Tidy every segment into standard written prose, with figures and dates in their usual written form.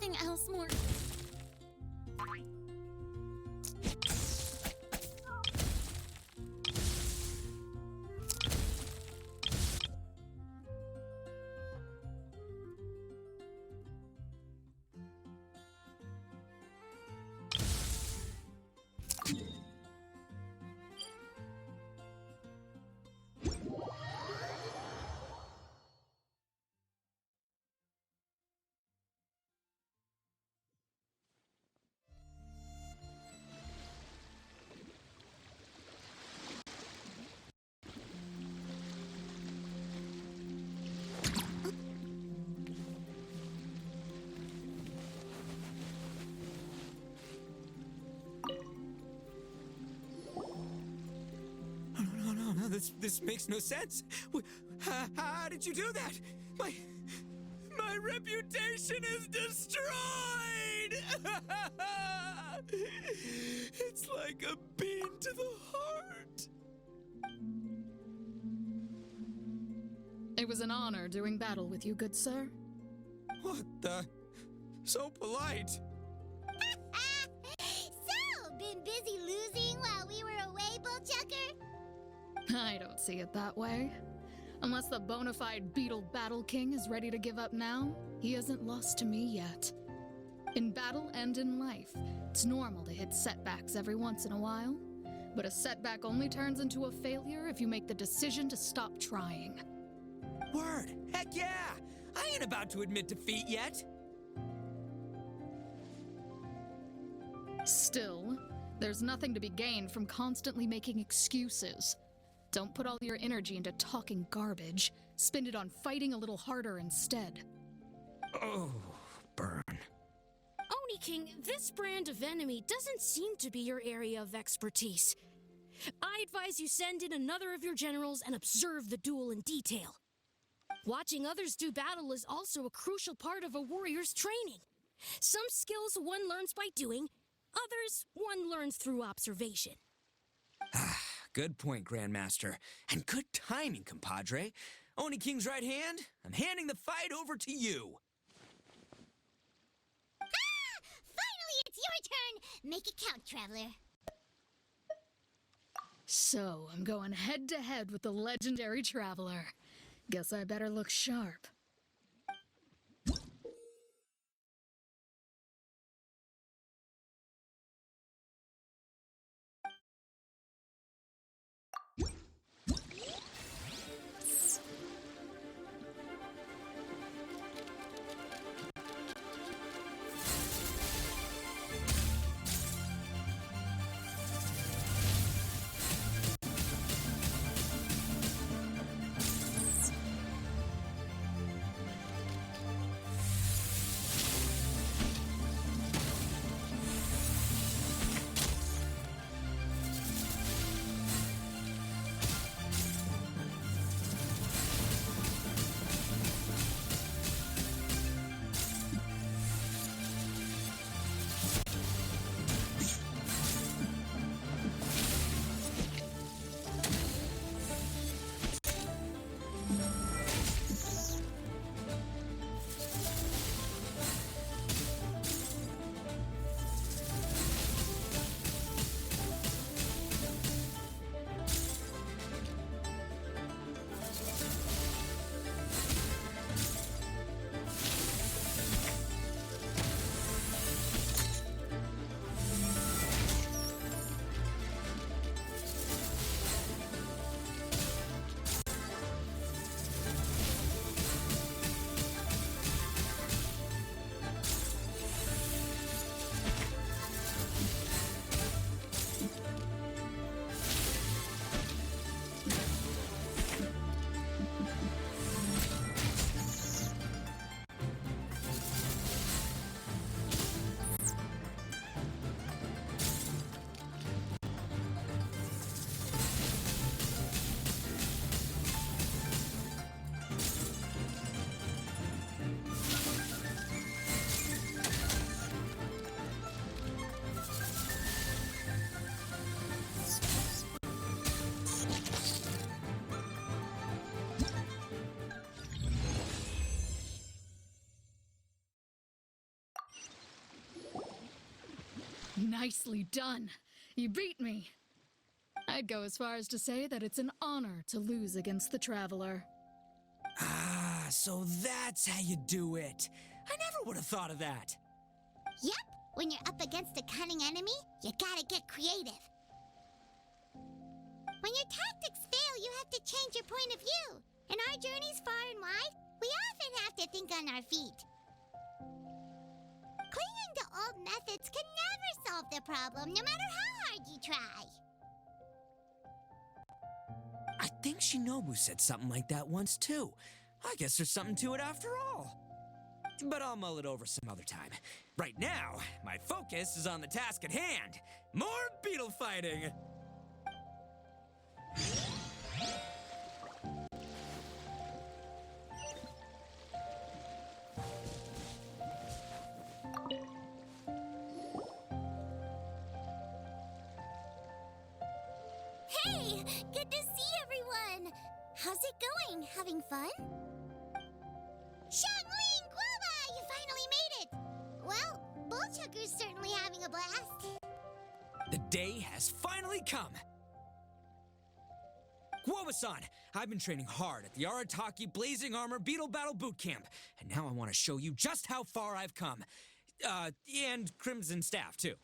anything else more... No, this makes no sense. How did you do that? My reputation is destroyed! It's like a bean to the heart. It was an honor doing battle with you, good sir. What the? So polite. So, been busy losing while we were away, Bullchucker? I don't see it that way. Unless the bona fide Beetle Battle King is ready to give up now, he hasn't lost to me yet. In battle and in life, it's normal to hit setbacks every once in a while, but a setback only turns into a failure if you make the decision to stop trying. Word! Heck yeah! I ain't about to admit defeat yet! Still, there's nothing to be gained from constantly making excuses. Don't put all your energy into talking garbage. Spend it on fighting a little harder instead. Oh, burn. Oni King, this brand of enemy doesn't seem to be your area of expertise. I advise you send in another of your generals and observe the duel in detail. Watching others do battle is also a crucial part of a warrior's training. Some skills one learns by doing, others one learns through observation. Good point, Grandmaster. And good timing, compadre. Oni King's right hand, I'm handing the fight over to you. Finally, it's your turn! Make it count, Traveler. So, I'm going head-to-head with the legendary Traveler. Guess I better look sharp. Nicely done. You beat me. I'd go as far as to say that it's an honor to lose against the Traveler. Ah, so that's how you do it. I never would have thought of that. Yep, when you're up against a cunning enemy, you gotta get creative. When your tactics fail, you have to change your point of view. In our journeys far and wide, we often have to think on our feet. Clinging to old methods can never solve the problem, no matter how hard you try. I think Shinobu said something like that once too. I guess there's something to it after all. But I'll mull it over some other time. Right now, my focus is on the task at hand. More beetle fighting! Hey, good to see everyone! How's it going? Having fun? Xiangling, Guoba, you finally made it! Well, Bullchucker's certainly having a blast. The day has finally come! Guoba-san, I've been training hard at the Arataki Blazing Armor Beetle Battle Boot Camp, and now I want to show you just how far I've come. And Crimson Staff, too.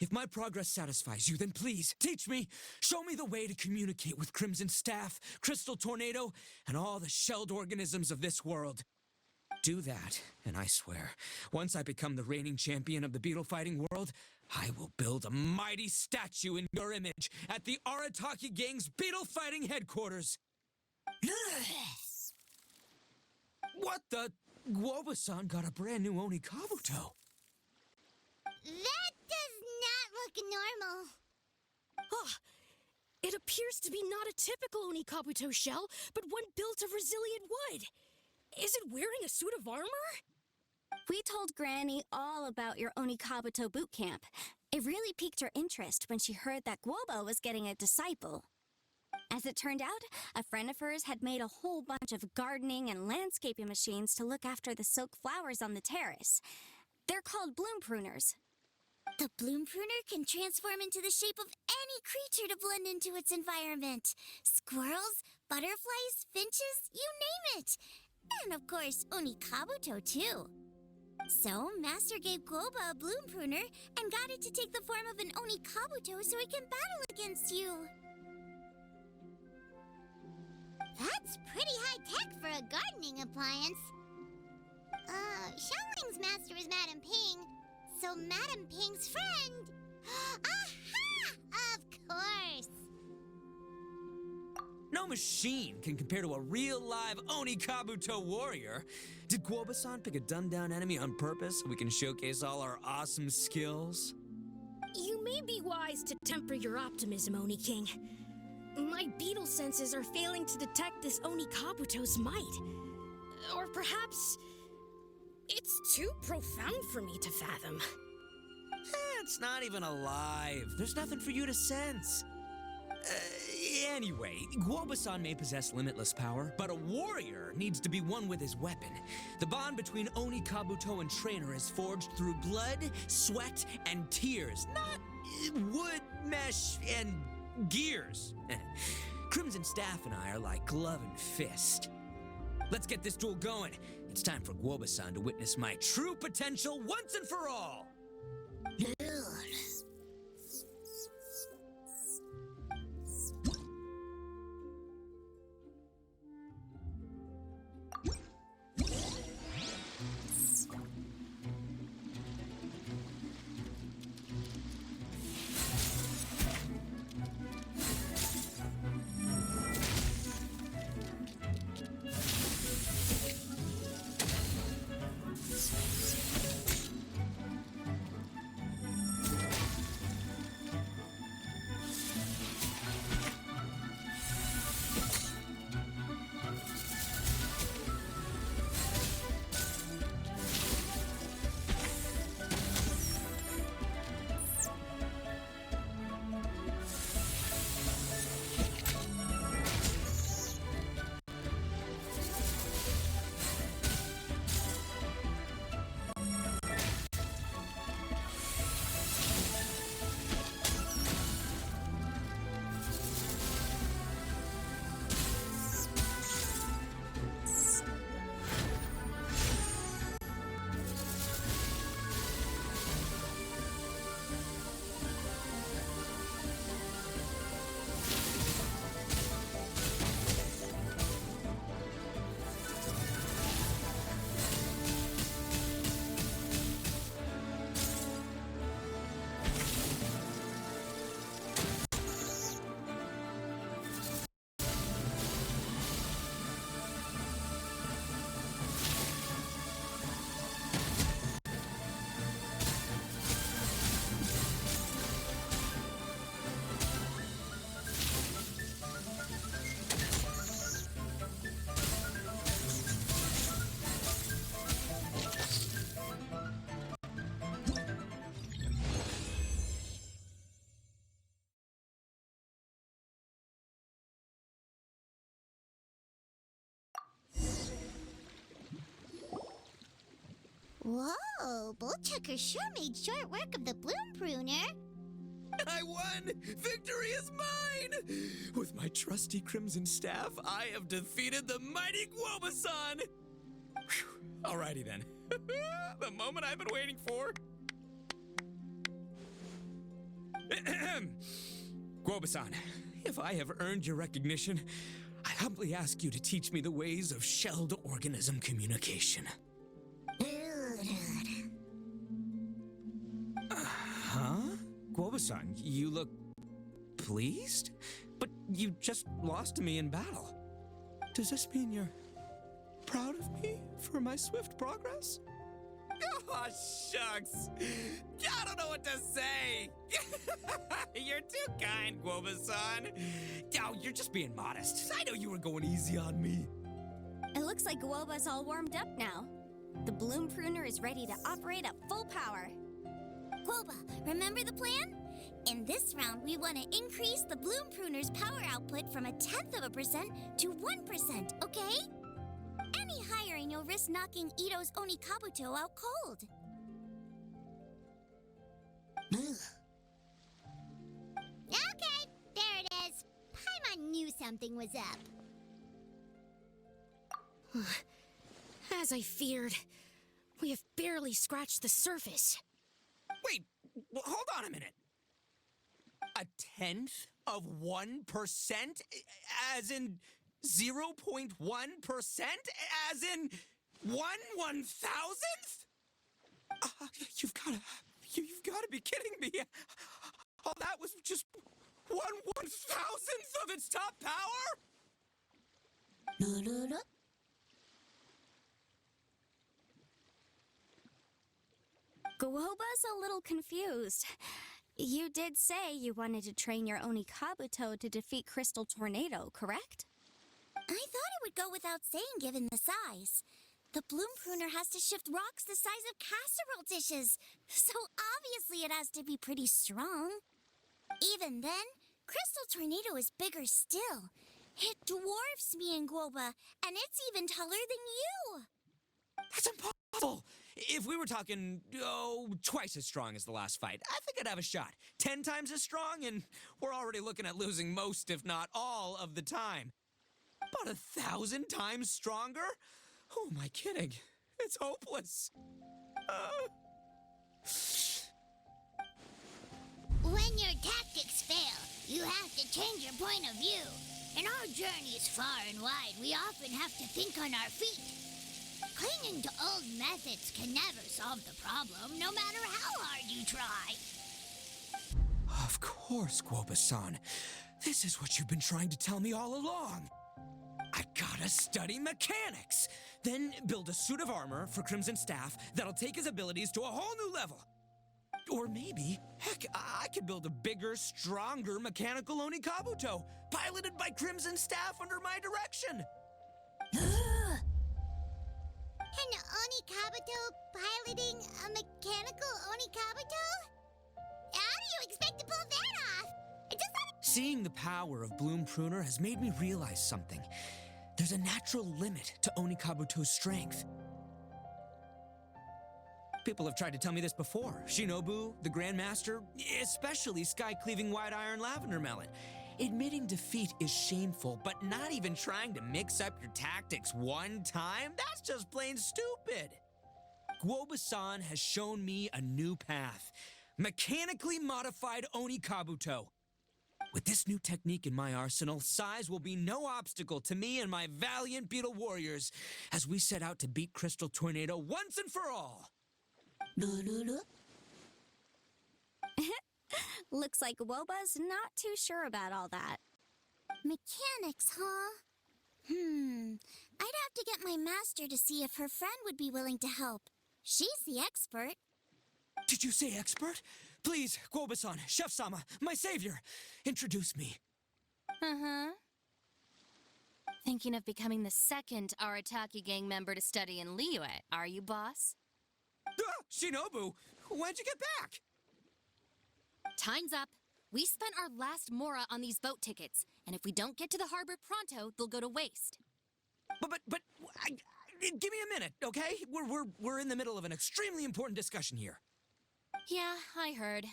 If my progress satisfies you, then please, teach me. Show me the way to communicate with Crimson Staff, Crystal Tornado, and all the shelled organisms of this world. Do that, and I swear, once I become the reigning champion of the beetle fighting world, I will build a mighty statue in your image at the Arataki Gang's beetle fighting headquarters. What the? Guoba-san got a brand new Oni Kabuto. That does not look normal. Oh, it appears to be not a typical Onikabuto shell, but one built of resilient wood. Is it wearing a suit of armor? We told Granny all about your Onikabuto boot camp. It really piqued her interest when she heard that Guoba was getting a disciple. As it turned out, a friend of hers had made a whole bunch of gardening and landscaping machines to look after the silk flowers on the terrace. They're called bloom pruners. The bloom pruner can transform into the shape of any creature to blend into its environment. Squirrels, butterflies, finches, you name it. And of course, Onikabuto too. So, Master gave Guoba a bloom pruner and got it to take the form of an Onikabuto so it can battle against you. That's pretty high-tech for a gardening appliance. Xiangling's master is Madame Ping, so Madame Ping's friend... Aha! Of course! No machine can compare to a real live Oni Kabuto warrior. Did Guoba-san pick a dumbed-down enemy on purpose so we can showcase all our awesome skills? You may be wise to temper your optimism, Oni King. My beetle senses are failing to detect this Onikabuto's might. Or perhaps it's too profound for me to fathom. It's not even alive. There's nothing for you to sense. Anyway, Guoba-san may possess limitless power, but a warrior needs to be one with his weapon. The bond between Oni Kabuto and trainer is forged through blood, sweat, and tears, not wood, mesh, and gears. Crimson Staff and I are like glove and fist. Let's get this duel going. It's time for Guoba-san to witness my true potential once and for all. Whoa, Bullchucker sure made short work of the bloom pruner. I won! Victory is mine! With my trusty crimson staff, I have defeated the mighty Guoba-san! Whew. Alrighty then. The moment I've been waiting for. Guoba-san, if I have earned your recognition, I humbly ask you to teach me the ways of shelled organism communication. Huh? Guoba-san, you look pleased? But you just lost to me in battle. Does this mean you're proud of me for my swift progress? Oh, shucks. I don't know what to say. You're too kind, Guoba-san. Oh, you're just being modest. I know you were going easy on me. It looks like Guoba's all warmed up now. The bloom pruner is ready to operate at full power. Guoba, remember the plan? In this round, we want to increase the bloom pruner's power output from 0.1% to 1%, okay? Any higher and you'll risk knocking Itto's Onikabuto out cold. Okay, there it is. Paimon knew something was up. As I feared, we have barely scratched the surface. Wait, hold on a minute. 1/10 of 1%? As in 0.1%? As in 1/1000th? You've gotta be kidding me. All that was just 1/1000th of its top power? Guoba's a little confused. You did say you wanted to train your Onikabuto to defeat Crystal Tornado, correct? I thought it would go without saying given the size. The bloom pruner has to shift rocks the size of casserole dishes, so obviously it has to be pretty strong. Even then, Crystal Tornado is bigger still. It dwarfs me and Guoba, and it's even taller than you. That's impossible! If we were talking, twice as strong as the last fight, I think I'd have a shot. 10 times as strong, and we're already looking at losing most, if not all, of the time. But 1,000 times stronger? Who am I kidding? It's hopeless. When your tactics fail, you have to change your point of view. In our journeys far and wide, we often have to think on our feet. Clinging to old methods can never solve the problem, no matter how hard you try. Of course, Guoba-san. This is what you've been trying to tell me all along. I gotta study mechanics, then build a suit of armor for Crimson Staff that'll take his abilities to a whole new level. Or maybe, heck, I could build a bigger, stronger mechanical Onikabuto, piloted by Crimson Staff under my direction. An Onikabuto piloting a mechanical Onikabuto? How do you expect to pull that off? Seeing the power of Bloom Pruner has made me realize something. There's a natural limit to Onikabuto's strength. People have tried to tell me this before. Shinobu, the Grandmaster, especially Sky-Cleaving White Iron Lavender Melon. Admitting defeat is shameful, but not even trying to mix up your tactics one time? That's just plain stupid. Guoba-san has shown me a new path. Mechanically modified Onikabuto. With this new technique in my arsenal, size will be no obstacle to me and my valiant beetle warriors as we set out to beat Crystal Tornado once and for all. Looks like Guoba's not too sure about all that. Mechanics, huh? I'd have to get my master to see if her friend would be willing to help. She's the expert. Did you say expert? Please, Guoba-san, Chef-sama, my savior, introduce me. Thinking of becoming the second Arataki gang member to study in Liyue, are you, boss? Shinobu, when'd you get back? Time's up. We spent our last mora on these boat tickets, and if we don't get to the harbor pronto, they'll go to waste. But Give me a minute, okay? We're in the middle of an extremely important discussion here. Yeah, I heard.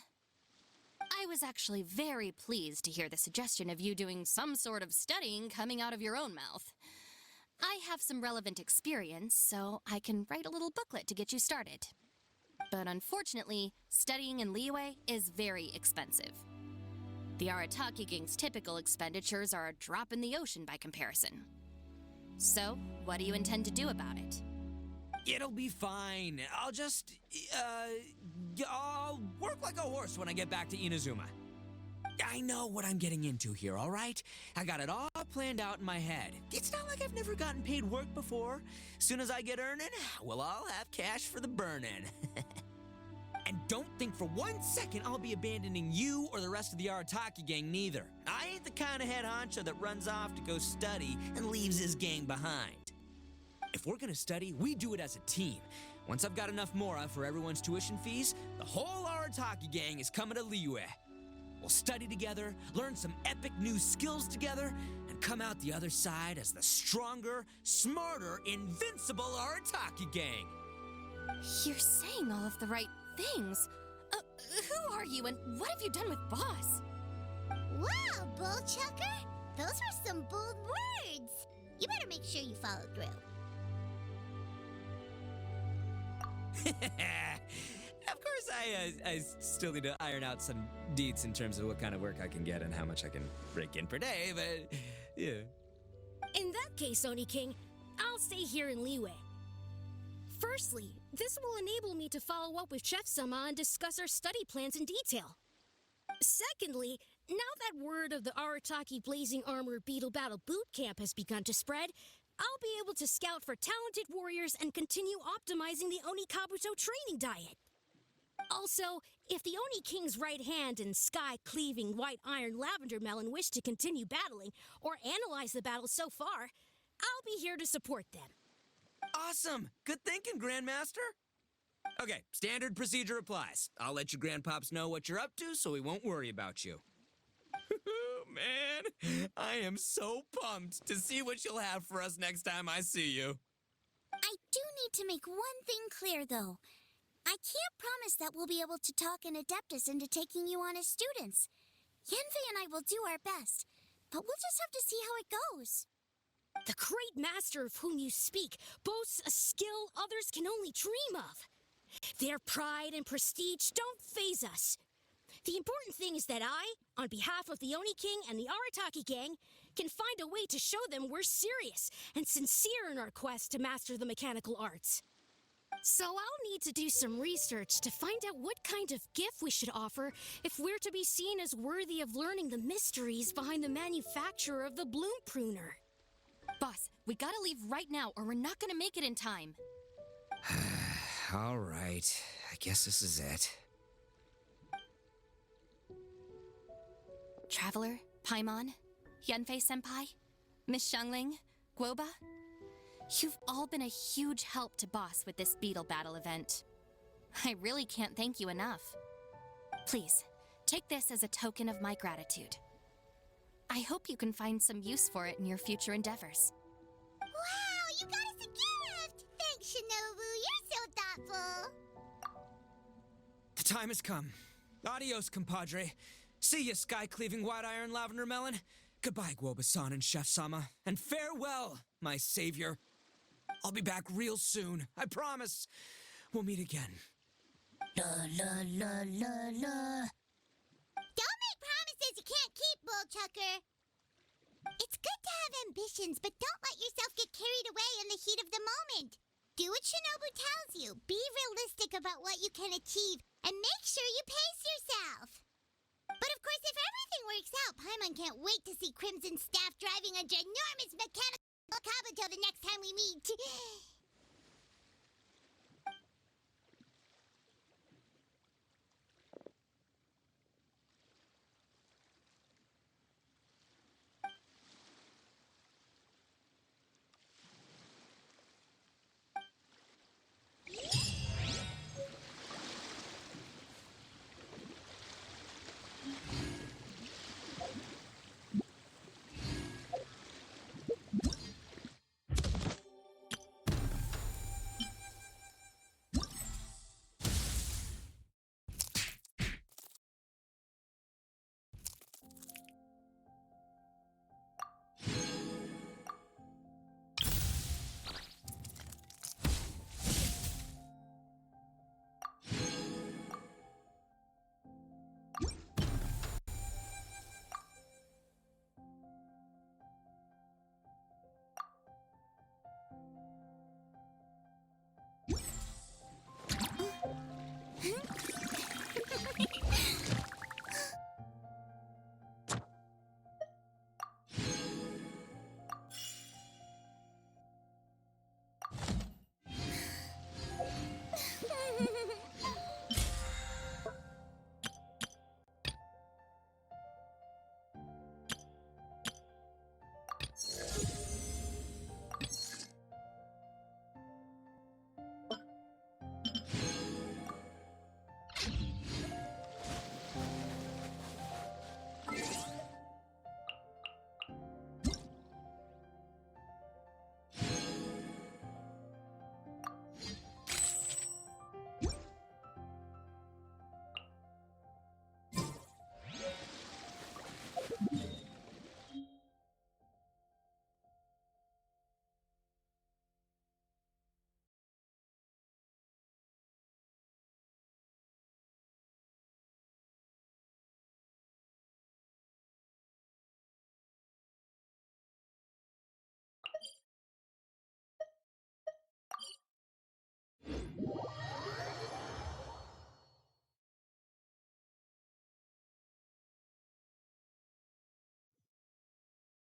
I was actually very pleased to hear the suggestion of you doing some sort of studying coming out of your own mouth. I have some relevant experience, so I can write a little booklet to get you started. But unfortunately, studying in Liyue is very expensive. The Arataki gang's typical expenditures are a drop in the ocean by comparison. So, what do you intend to do about it? It'll be fine. I'll work like a horse when I get back to Inazuma. I know what I'm getting into here, all right? I got it all planned out in my head. It's not like I've never gotten paid work before. Soon as I get earning, we'll all have cash for the burning. And don't think for 1 second I'll be abandoning you or the rest of the Arataki gang neither. I ain't the kind of head honcho that runs off to go study and leaves his gang behind. If we're gonna study, we do it as a team. Once I've got enough mora for everyone's tuition fees, the whole Arataki gang is coming to Liyue. We'll study together, learn some epic new skills together, and come out the other side as the stronger, smarter, invincible Arataki gang. You're saying all of the right things. Who are you and what have you done with Boss? Wow, Bullchucker! Those were some bold words! You better make sure you follow through. Of course, I still need to iron out some deets in terms of what kind of work I can get and how much I can rake in per day, but yeah. In that case, Oni King, I'll stay here in Liyue. Firstly, this will enable me to follow up with Chef-sama and discuss our study plans in detail. Secondly, now that word of the Arataki Blazing Armor Beetle Battle Boot Camp has begun to spread, I'll be able to scout for talented warriors and continue optimizing the Oni Kabuto training diet. Also, if the Oni King's right hand and sky-cleaving white iron lavender melon wish to continue battling or analyze the battle so far, I'll be here to support them. Awesome! Good thinking, Grandmaster! Okay, standard procedure applies. I'll let you grandpops know what you're up to so we won't worry about you. Man, I am so pumped to see what you'll have for us next time I see you. I do need to make one thing clear, though. I can't promise that we'll be able to talk an Adeptus into taking you on as students. Yanfei and I will do our best, but we'll just have to see how it goes. The great master of whom you speak boasts a skill others can only dream of. Their pride and prestige don't faze us. The important thing is that I, on behalf of the Oni King and the Arataki gang, can find a way to show them we're serious and sincere in our quest to master the mechanical arts. So I'll need to do some research to find out what kind of gift we should offer if we're to be seen as worthy of learning the mysteries behind the manufacture of the bloom pruner. Boss, we gotta leave right now or we're not gonna make it in time. All right, I guess this is it. Traveler, Paimon, Yanfei-senpai, Miss Xiangling, Guoba, you've all been a huge help to Boss with this beetle battle event. I really can't thank you enough. Please, take this as a token of my gratitude. I hope you can find some use for it in your future endeavors. Wow, you got us a gift! Thanks, Shinobu. You're so thoughtful. The time has come. Adios, compadre. See ya, sky-cleaving white iron lavender melon. Goodbye, Guoba-san and Chef-sama. And farewell, my savior. I'll be back real soon. I promise. We'll meet again. La la la la la. Don't make promises you can't keep, Bullchucker. It's good to have ambitions, but don't let yourself get carried away in the heat of the moment. Do what Shinobu tells you. Be realistic about what you can achieve, and make sure you pace yourself. But of course, if everything works out, Paimon can't wait to see Crimson Staff driving a ginormous mechanical Kabuto the next time we meet.